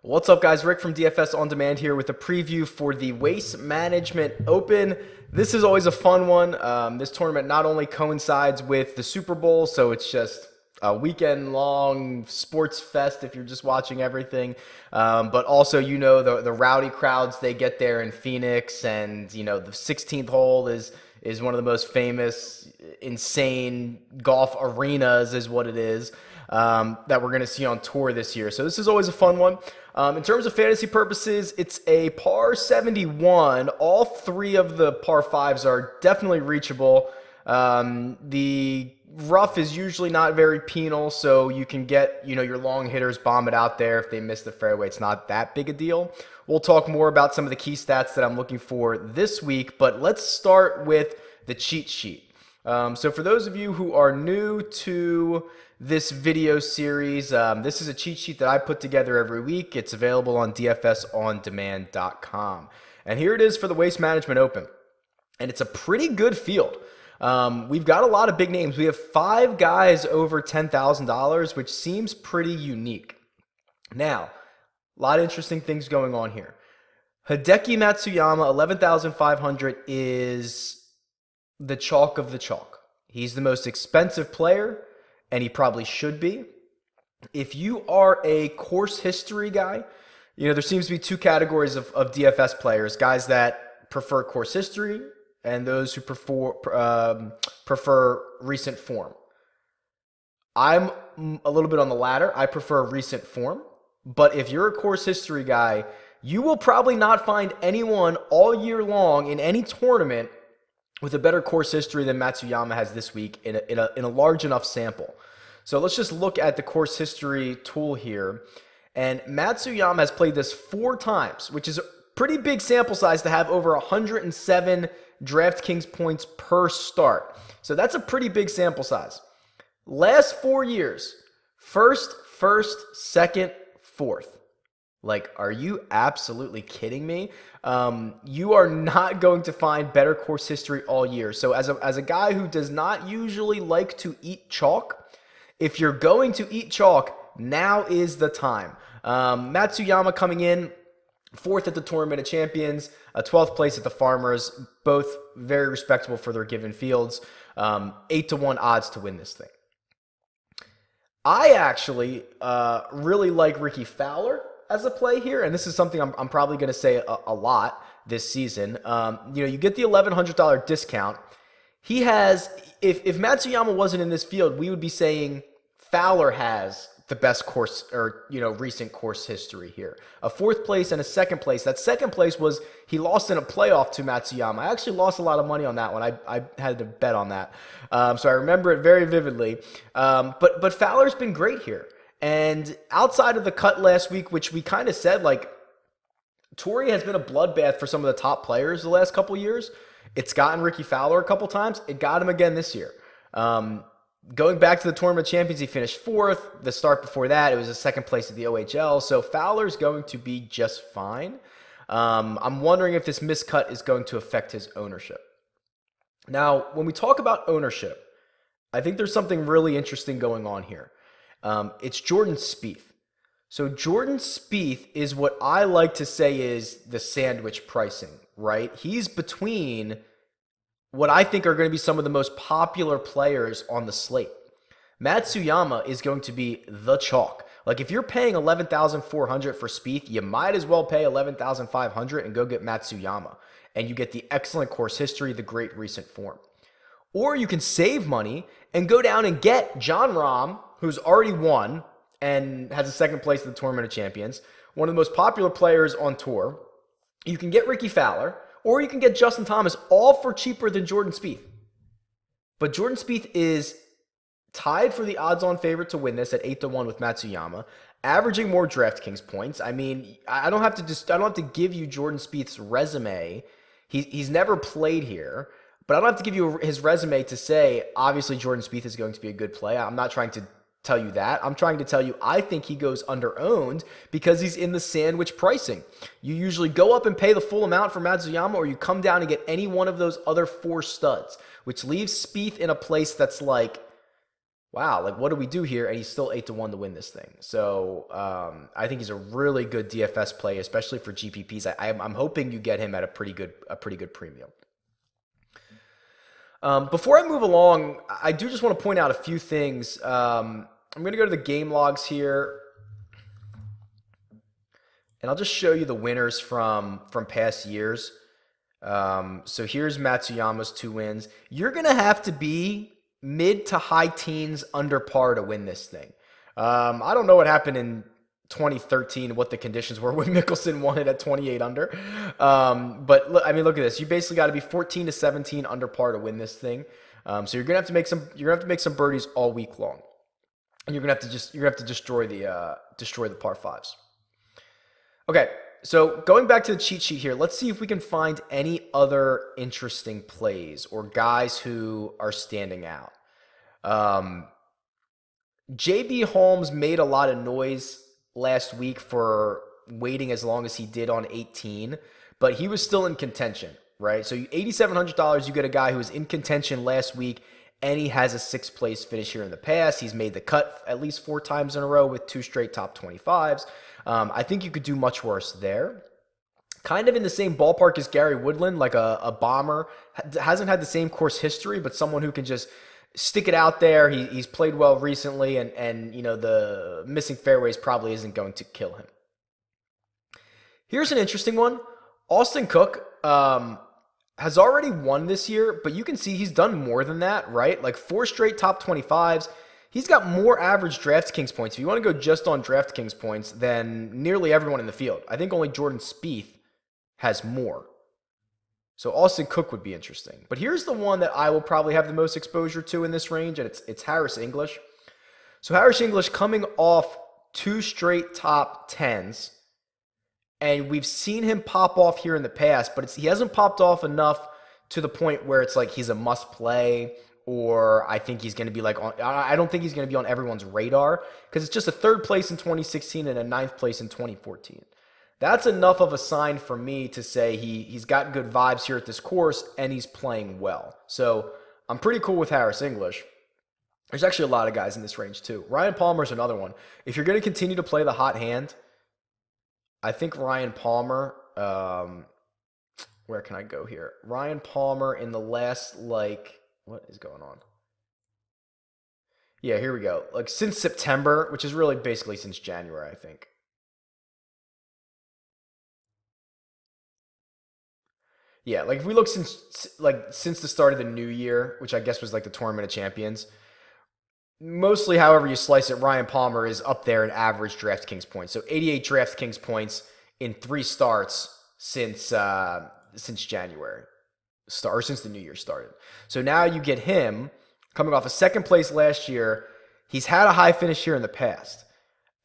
What's up, guys? Rick from DFS On Demand here with a preview for the Waste Management Open. This is always a fun one. This tournament not only coincides with the Super Bowl, so it's just a weekend-long sports fest if you're just watching everything, but also, the rowdy crowds they get there in Phoenix, and, the 16th hole is one of the most famous, insane golf arenas is what it is. That we're going to see on tour this year. So this is always a fun one. In terms of fantasy purposes, it's a par 71. All three of the par 5s are definitely reachable. The rough is usually not very penal, so you can get, your long hitters bomb it out there. If they miss the fairway, it's not that big a deal. We'll talk more about some of the key stats that I'm looking for this week, but let's start with the cheat sheet. So for those of you who are new to this video series, this is a cheat sheet that I put together every week. It's available on dfsondemand.com. And here it is for the Waste Management Open. And it's a pretty good field. We've got a lot of big names. We have 5 guys over $10,000, which seems pretty unique. Now, a lot of interesting things going on here. Hideki Matsuyama, 11,500, is the chalk of the chalk. He's the most expensive player, and he probably should be. If you are a course history guy, there seems to be 2 categories of DFS players: guys that prefer course history and those who prefer recent form. I'm a little bit on the latter. I prefer recent form. But if you're a course history guy, you will probably not find anyone all year long in any tournament with a better course history than Matsuyama has this week in a large enough sample. So let's just look at the course history tool here. And Matsuyama has played this 4 times, which is a pretty big sample size to have over 107 DraftKings points per start. So that's a pretty big sample size. Last 4 years, first, second, fourth. Like, are you absolutely kidding me? You are not going to find better course history all year. So as a guy who does not usually like to eat chalk, if you're going to eat chalk, now is the time. Matsuyama coming in 4th at the Tournament of Champions, 12th place at the Farmers, both very respectable for their given fields. 8-1 odds to win this thing. I actually really like Ricky Fowler as a play here, and this is something I'm probably going to say a lot this season. You get the $1,100 discount. He has, if Matsuyama wasn't in this field, we would be saying Fowler has the best course or recent course history here. A 4th place and a 2nd place. That 2nd place was he lost in a playoff to Matsuyama. I actually lost a lot of money on that one. I had to bet on that, so I remember it very vividly. But Fowler's been great here. And outside of the cut last week, which we kind of said, like, Torrey has been a bloodbath for some of the top players the last couple years. It's gotten Ricky Fowler a couple times. It got him again this year. Going back to the Tournament of Champions, he finished 4th. The start before that, it was a 2nd place at the OHL. So Fowler's going to be just fine. I'm wondering if this miscut is going to affect his ownership. Now, when we talk about ownership, I think there's something really interesting going on here. It's Jordan Spieth. So Jordan Spieth is what I like to say is the sandwich pricing, right? He's between what I think are going to be some of the most popular players on the slate. Matsuyama is going to be the chalk. Like, if you're paying $11,400 for Spieth, you might as well pay $11,500 and go get Matsuyama. And you get the excellent course history, the great recent form. Or you can save money and go down and get Jon Rahm, who's already won and has a 2nd place at the Tournament of Champions, one of the most popular players on tour. You can get Ricky Fowler, or you can get Justin Thomas, all for cheaper than Jordan Spieth. But Jordan Spieth is tied for the odds-on favorite to win this at 8-1 with Matsuyama, averaging more DraftKings points. I mean, I don't have to give you Jordan Spieth's resume. He's never played here, but I don't have to give you his resume to say, obviously, Jordan Spieth is going to be a good play. I'm not trying to tell you that. I'm trying to tell you I think he goes under-owned because he's in the sandwich pricing. You usually go up and pay the full amount for Matsuyama, or you come down and get any one of those other 4 studs, which leaves Spieth in a place that's like wow, like what do we do here? And he's still 8-1 to win this thing. So I think he's a really good DFS play, especially for GPPs. I'm hoping you get him at a pretty good premium. Before I move along, I do just want to point out a few things. I'm going to go to the game logs here, and I'll just show you the winners from past years. So here's Matsuyama's 2 wins. You're going to have to be mid to high teens under par to win this thing. I don't know what happened in 2013, what the conditions were when Mickelson won it at 28 under. But look, I mean, look at this. You basically got to be 14 to 17 under par to win this thing. So you're gonna have to make some birdies all week long, and you're gonna have to destroy the par fives. Okay, so going back to the cheat sheet here, let's see if we can find any other interesting plays or guys who are standing out. JB Holmes made a lot of noise last week for waiting as long as he did on 18, but he was still in contention, right? So $8,700, you get a guy who was in contention last week, and he has a 6th place finish here in the past. He's made the cut at least 4 times in a row with 2 straight top 25s. I think you could do much worse there. Kind of in the same ballpark as Gary Woodland, like a bomber. Hasn't had the same course history, but someone who can just stick it out there. He's played well recently, and you know, the missing fairways probably isn't going to kill him. Here's an interesting one. Austin Cook has already won this year, but you can see he's done more than that, right? Like 4 straight top 25s. He's got more average DraftKings points. If you want to go just on DraftKings points, than nearly everyone in the field. I think only Jordan Spieth has more. So Austin Cook would be interesting. But here's the one that I will probably have the most exposure to in this range, and it's Harris English. So Harris English coming off 2 straight top 10s, and we've seen him pop off here in the past, but he hasn't popped off enough to the point where it's like he's a must play, or I think he's going to be like I don't think he's going to be on everyone's radar, because it's just a 3rd place in 2016 and a 9th place in 2014. That's enough of a sign for me to say he's got good vibes here at this course, and he's playing well. So I'm pretty cool with Harris English. There's actually a lot of guys in this range too. Ryan Palmer's another one. If you're going to continue to play the hot hand, I think Ryan Palmer, where can I go here? Ryan Palmer in the last, like, what is going on? Yeah, here we go. Like since September, which is really basically since January, I think. Yeah, like if we look since the start of the new year, which I guess was like the Tournament of Champions, mostly however you slice it, Ryan Palmer is up there in average DraftKings points. So 88 DraftKings points in 3 starts since January, or since the new year started. So now you get him coming off a 2nd place last year. He's had a high finish here in the past.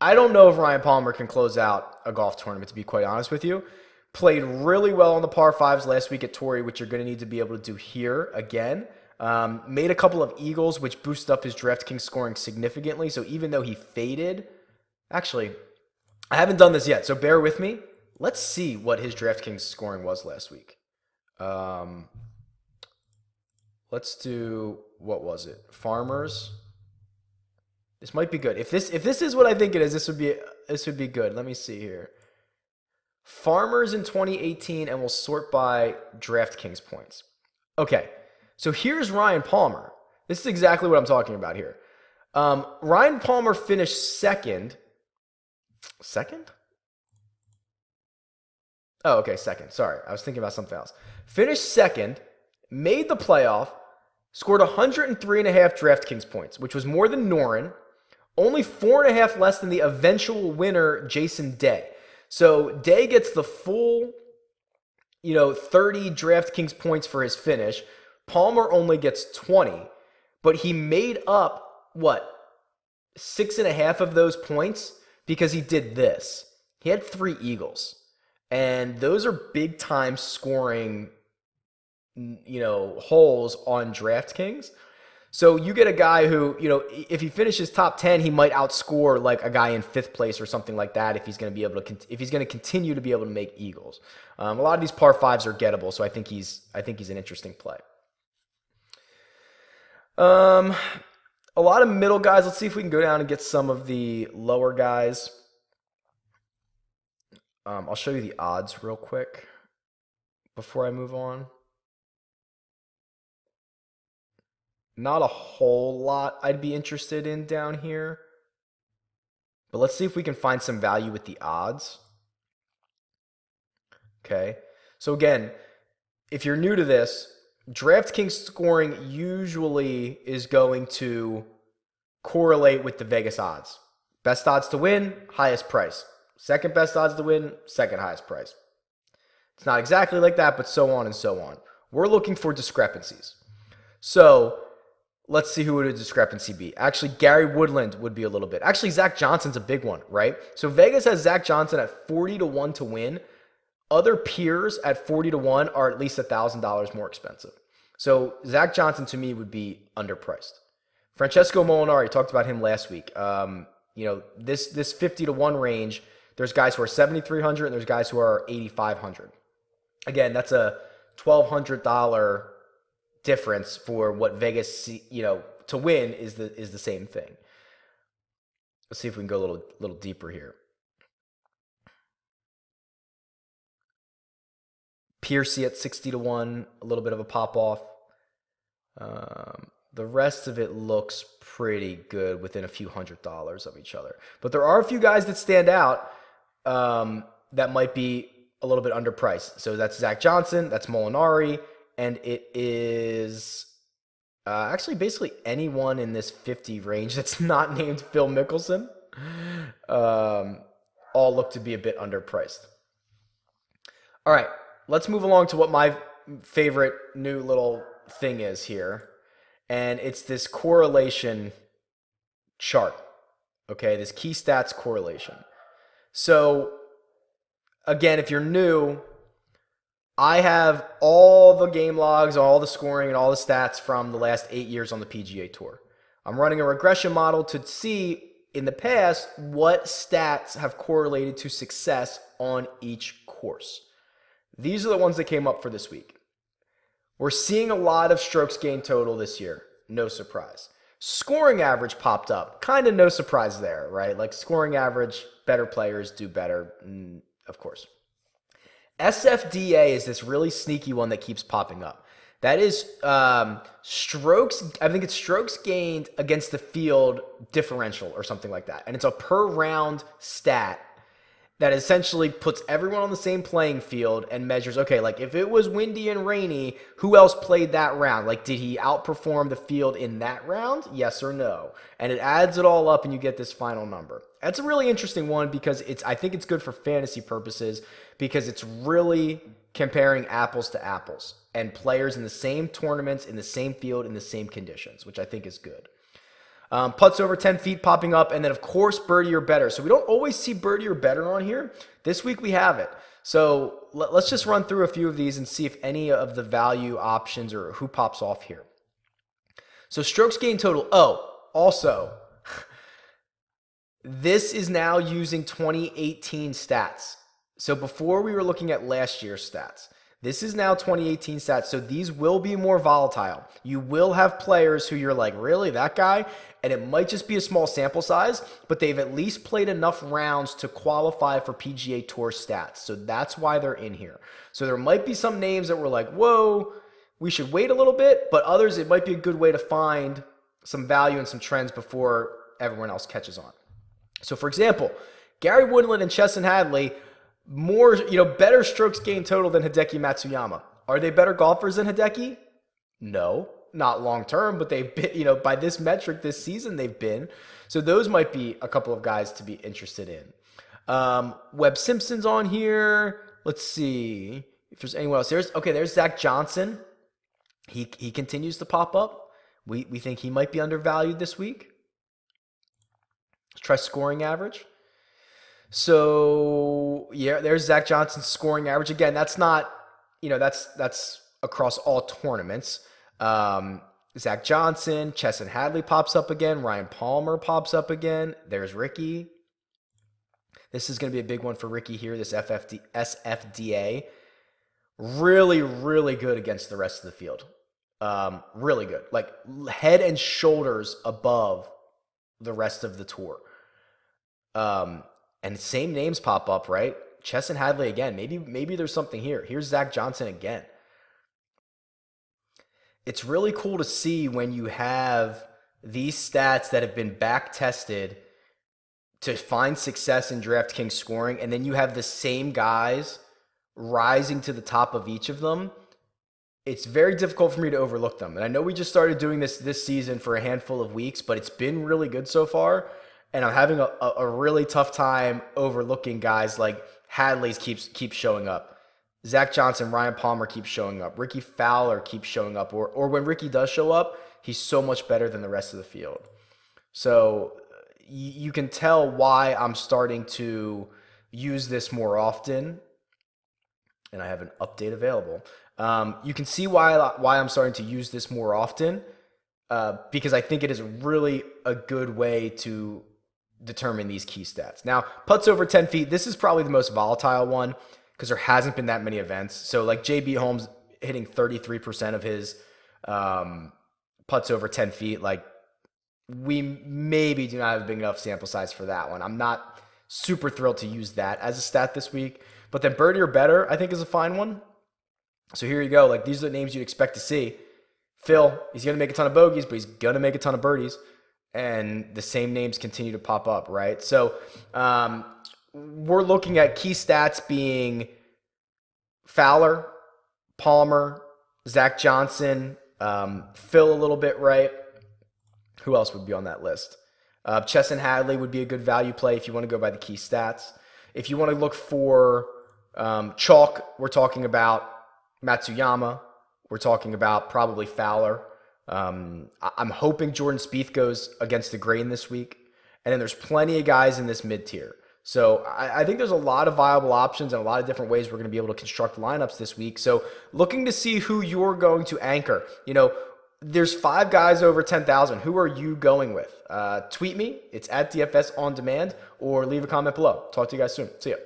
I don't know if Ryan Palmer can close out a golf tournament, to be quite honest with you. Played really well on the par 5s last week at Torrey, which you're going to need to be able to do here again. Made a couple of eagles, which boosted up his DraftKings scoring significantly. So even though he faded, actually, I haven't done this yet, so bear with me. Let's see what his DraftKings scoring was last week. Let's do, what was it? Farmers. This might be good. If this is what I think it is, this would be good. Let me see here. Farmers in 2018, and we'll sort by DraftKings points. Okay, so here's Ryan Palmer. This is exactly what I'm talking about here. Ryan Palmer finished second. Second? Oh, okay, second. Sorry, I was thinking about something else. Finished second, made the playoff, scored 103.5 DraftKings points, which was more than Noren, only 4.5 less than the eventual winner, Jason Day. So Day gets the full, 30 DraftKings points for his finish. Palmer only gets 20, but he made up, 6.5 of those points because he did this. He had 3 eagles, and those are big time scoring, holes on DraftKings. So you get a guy who, if he finishes top 10, he might outscore like a guy in 5th place or something like that if he's going to continue to be able to make eagles. A lot of these par 5s are gettable, so I think he's an interesting play. a lot of middle guys. Let's see if we can go down and get some of the lower guys. I'll show you the odds real quick before I move on. Not a whole lot I'd be interested in down here. But let's see if we can find some value with the odds. Okay. So again, if you're new to this, DraftKings scoring usually is going to correlate with the Vegas odds. Best odds to win, highest price. Second best odds to win, second highest price. It's not exactly like that, but so on and so on. We're looking for discrepancies. So let's see who would a discrepancy be. Actually, Gary Woodland would be a little bit. Actually, Zach Johnson's a big one, right? So Vegas has Zach Johnson at 40-1 to win. Other peers at 40-1 are at least $1,000 more expensive. So Zach Johnson to me would be underpriced. Francesco Molinari, talked about him last week. This 50-1 range, there's guys who are 7,300 and there's guys who are 8,500. Again, that's a $1,200 difference for what Vegas, to win is the same thing. Let's see if we can go a little deeper here. Piercy at 60-1, a little bit of a pop off. The rest of it looks pretty good within a few $100s of each other. But there are a few guys that stand out that might be a little bit underpriced. So that's Zach Johnson, that's Molinari, and it is actually basically anyone in this 50 range that's not named Phil Mickelson. All look to be a bit underpriced. All right. Let's move along to what my favorite new little thing is here. And it's this correlation chart. Okay, this key stats correlation. So, again, if you're new, I have all the game logs, all the scoring, and all the stats from the last 8 years on the PGA Tour. I'm running a regression model to see, in the past, what stats have correlated to success on each course. These are the ones that came up for this week. We're seeing a lot of strokes gained total this year. No surprise. Scoring average popped up. Kind of no surprise there, right? Like scoring average, better players do better, of course. SFDA is this really sneaky one that keeps popping up. That is strokes, I think it's strokes gained against the field differential or something like that. And it's a per round stat that essentially puts everyone on the same playing field and measures, okay, like if it was windy and rainy, who else played that round? Like, did he outperform the field in that round? Yes or no? And it adds it all up and you get this final number. That's a really interesting one because I think it's good for fantasy purposes because it's really comparing apples to apples and players in the same tournaments, in the same field, in the same conditions, which I think is good. Putts over 10 feet popping up, and then, of course, birdie or better. So we don't always see birdie or better on here. This week we have it. So let's just run through a few of these and see if any of the value options or who pops off here. So strokes gained total. Oh, also, this is now using 2018 stats. So before we were looking at last year's stats. This is now 2018 stats, so these will be more volatile. You will have players who you're like, really, that guy? And it might just be a small sample size, but they've at least played enough rounds to qualify for PGA Tour stats. So that's why they're in here. So there might be some names that were like, whoa, we should wait a little bit, but others, it might be a good way to find some value and some trends before everyone else catches on. So for example, Gary Woodland and Chesson Hadley, better strokes gained total than Hideki Matsuyama. Are they better golfers than Hideki? No, not long term, but they've been, by this metric this season they've been. So those might be a couple of guys to be interested in. Webb Simpson's on here. Let's see if there's anyone else. There's Zach Johnson. He continues to pop up. We think he might be undervalued this week. Let's try scoring average. So, yeah, there's Zach Johnson's scoring average. Again, that's not, that's across all tournaments. Zach Johnson, Chesson Hadley pops up again. Ryan Palmer pops up again. There's Ricky. This is going to be a big one for Ricky here, this SFDA. Really, really good against the rest of the field. Really good. Like head and shoulders above the rest of the tour. Um, and same names pop up, right? Chesson Hadley again. Maybe there's something here. Here's Zach Johnson again. It's really cool to see when you have these stats that have been back tested to find success in DraftKings scoring, and then you have the same guys rising to the top of each of them. It's very difficult for me to overlook them. And I know we just started doing this season for a handful of weeks, but it's been really good so far. And I'm having a really tough time overlooking guys like Hadley's keeps showing up. Zach Johnson, Ryan Palmer keeps showing up. Ricky Fowler keeps showing up. Or when Ricky does show up, he's so much better than the rest of the field. So you can tell why I'm starting to use this more often. And I have an update available. You can see why I'm starting to use this more often, because I think it is really a good way to determine these key stats. Now, putts over 10 feet, this is probably the most volatile one because there hasn't been that many events. So like JB Holmes hitting 33% of his putts over 10 feet, like we maybe do not have a big enough sample size for that one. I'm not super thrilled to use that as a stat this week. But then birdie or better, I think, is a fine one. So here you go. Like, these are the names you'd expect to see. Phil, he's going to make a ton of bogeys, but he's going to make a ton of birdies. And the same names continue to pop up, right? So we're looking at key stats being Fowler, Palmer, Zach Johnson, Phil a little bit, right? Who else would be on that list? Chesson Hadley would be a good value play if you want to go by the key stats. If you want to look for chalk, we're talking about Matsuyama. We're talking about probably Fowler. I'm hoping Jordan Spieth goes against the grain this week. And then there's plenty of guys in this mid-tier. So I think there's a lot of viable options and a lot of different ways we're going to be able to construct lineups this week. So looking to see who you're going to anchor. You know, there's 5 guys over 10,000. Who are you going with? Tweet me. It's at DFS On Demand, or leave a comment below. Talk to you guys soon. See ya.